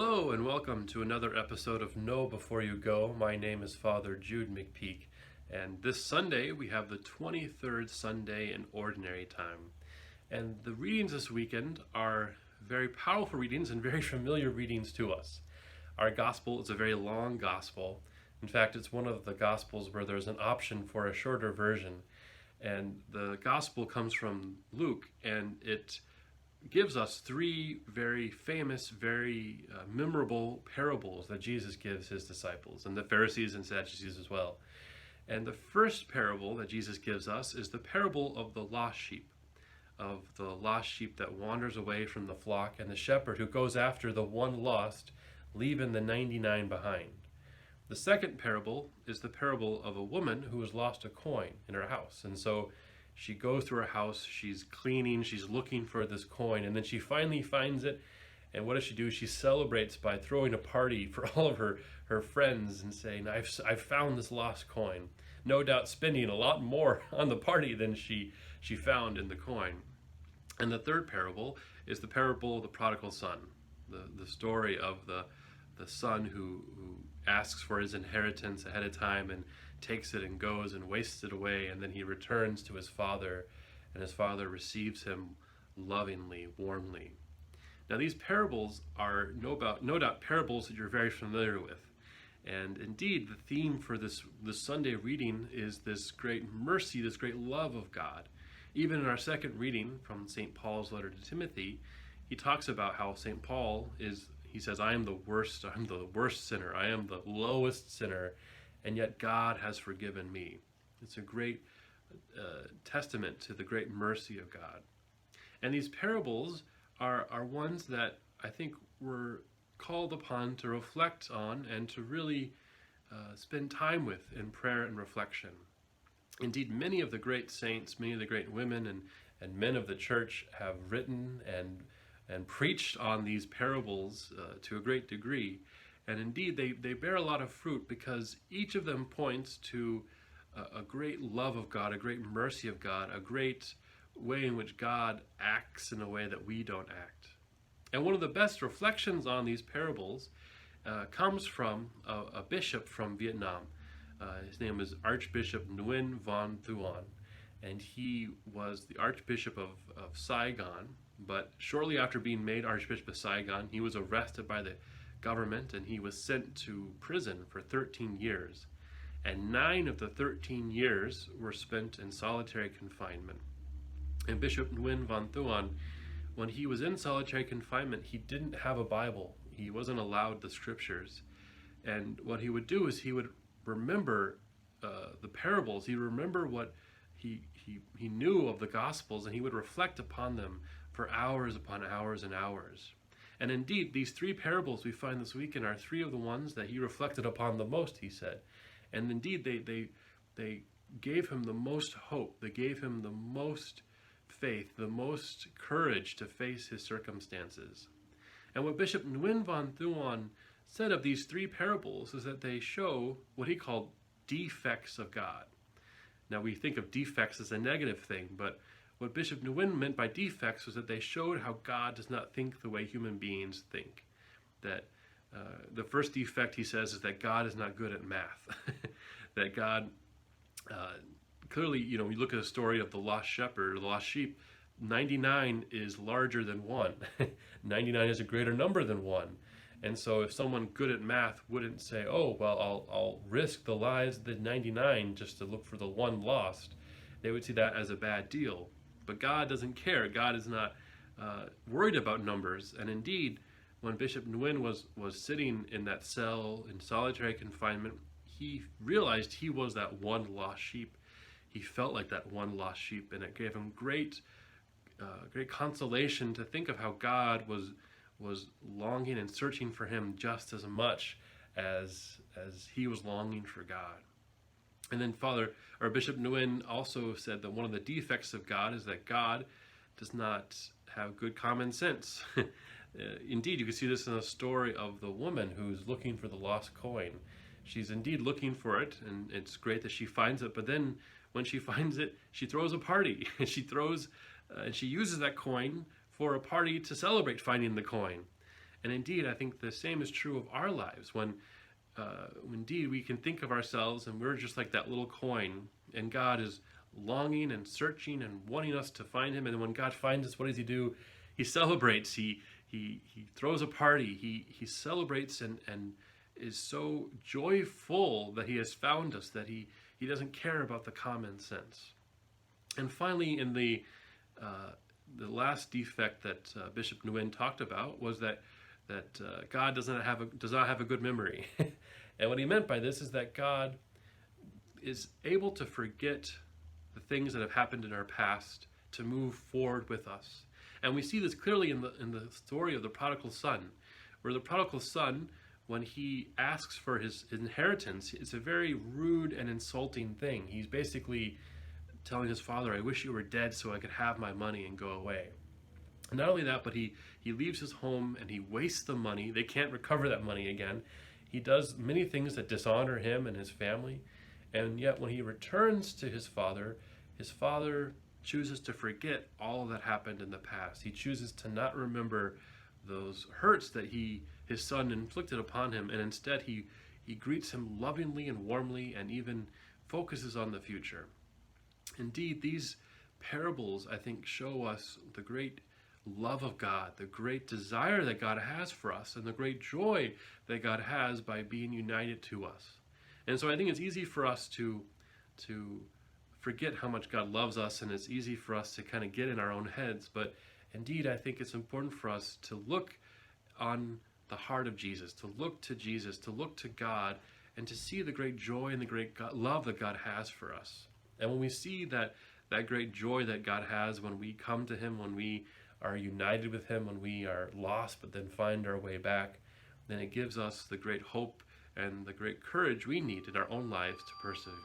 Hello and welcome to another episode of Know Before You Go. My name is Father Jude McPeak, and this Sunday we have the 23rd Sunday in Ordinary Time. And the readings this weekend are very powerful readings and very familiar readings to us. Our gospel is a very long gospel. In fact, it's one of the gospels where there's an option for a shorter version. And the gospel comes from Luke, and it gives us three very famous, very memorable parables that Jesus gives his disciples, and the Pharisees and Sadducees as well. And the first parable that Jesus gives us is the parable of the lost sheep, that wanders away from the flock, and the shepherd who goes after the one lost, leaving the 99 behind. The second parable is the parable of a woman who has lost a coin in her house, and so she goes through her house, she's cleaning, she's looking for this coin, and then she finally finds it. And what does she do? She celebrates by throwing a party for all of her friends and saying, I've found this lost coin. No doubt spending a lot more on the party than she found in the coin. And the third parable is the parable of the prodigal son, the story of the son who asks for his inheritance ahead of time and takes it and goes and wastes it away, and then he returns to his father, and his father receives him lovingly, warmly. Now these parables are no doubt parables that you're very familiar with, and indeed the theme for this Sunday reading is this great mercy, this great love of God. Even in our second reading from St. Paul's letter to Timothy, he talks about how St. Paul he says, I'm the worst sinner, I am the lowest sinner, and yet God has forgiven me. It's a great testament to the great mercy of God. And these parables are ones that I think we're called upon to reflect on and to really spend time with in prayer and reflection. Indeed, many of the great saints, many of the great women and men of the church have written and preached on these parables to a great degree. And indeed, they bear a lot of fruit because each of them points to a great love of God, a great mercy of God, a great way in which God acts in a way that we don't act. And one of the best reflections on these parables comes from a bishop from Vietnam. His name is Archbishop Nguyen Van Thuan, and he was the Archbishop of Saigon. But shortly after being made Archbishop of Saigon, he was arrested by the government, and he was sent to prison for 13 years. And 9 of the 13 years were spent in solitary confinement. And Bishop Nguyen Van Thuan, when he was in solitary confinement, he didn't have a Bible. He wasn't allowed the scriptures. And what he would do is he would remember the parables. He would remember what he knew of the Gospels, and he would reflect upon them for hours upon hours and hours. And indeed, these 3 parables we find this weekend are 3 of the ones that he reflected upon the most, he said. And indeed, they gave him the most hope. They gave him the most faith, the most courage to face his circumstances. And what Bishop Nguyen Van Thuan said of these 3 parables is that they show what he called defects of God. Now, we think of defects as a negative thing, but what Bishop Nguyen meant by defects was that they showed how God does not think the way human beings think. That the first defect, he says, is that God is not good at math. That God, clearly, we look at the story of the lost shepherd, or the lost sheep, 99 is larger than 1. 99 is a greater number than 1. And so if someone good at math wouldn't say, oh, well, I'll risk the lives of the 99 just to look for the 1 lost, they would see that as a bad deal. But God doesn't care. God is not worried about numbers. And indeed, when Bishop Nguyen was sitting in that cell in solitary confinement, he realized he was that 1 lost sheep. He felt like that 1 lost sheep, and it gave him great consolation to think of how God was longing and searching for him just as much as he was longing for God. And then Bishop Nguyen also said that one of the defects of God is that God does not have good common sense. Indeed, you can see this in the story of the woman who's looking for the lost coin. She's indeed looking for it, and it's great that she finds it, but then when she finds it, she throws a party. And she uses that coin for a party to celebrate finding the coin. And indeed, I think the same is true of our lives. When indeed we can think of ourselves and we're just like that little coin, and God is longing and searching and wanting us to find him. And when God finds us, what does he do? He celebrates. He throws a party. He celebrates and is so joyful that he has found us, that he doesn't care about the common sense. And finally, in the last defect that Bishop Nguyen talked about was that God does not have a good memory. And what he meant by this is that God is able to forget the things that have happened in our past to move forward with us. And we see this clearly in the story of the prodigal son, where the prodigal son, when he asks for his inheritance, it's a very rude and insulting thing. He's basically telling his father, I wish you were dead so I could have my money and go away. And not only that, but he leaves his home and he wastes the money. They can't recover that money again. He does many things that dishonor him and his family. And yet when he returns to his father chooses to forget all that happened in the past. He chooses to not remember those hurts that his son inflicted upon him, and instead he greets him lovingly and warmly and even focuses on the future. Indeed, these parables, I think, show us the great love of God, the great desire that God has for us, and the great joy that God has by being united to us. And so I think it's easy for us to forget how much God loves us, and it's easy for us to kind of get in our own heads. But indeed, I think it's important for us to look on the heart of Jesus, to look to Jesus, to look to God, and to see the great joy and the great love that God has for us. And when we see that great joy that God has when we come to him, when we are united with him, when we are lost but then find our way back, then it gives us the great hope and the great courage we need in our own lives to persevere.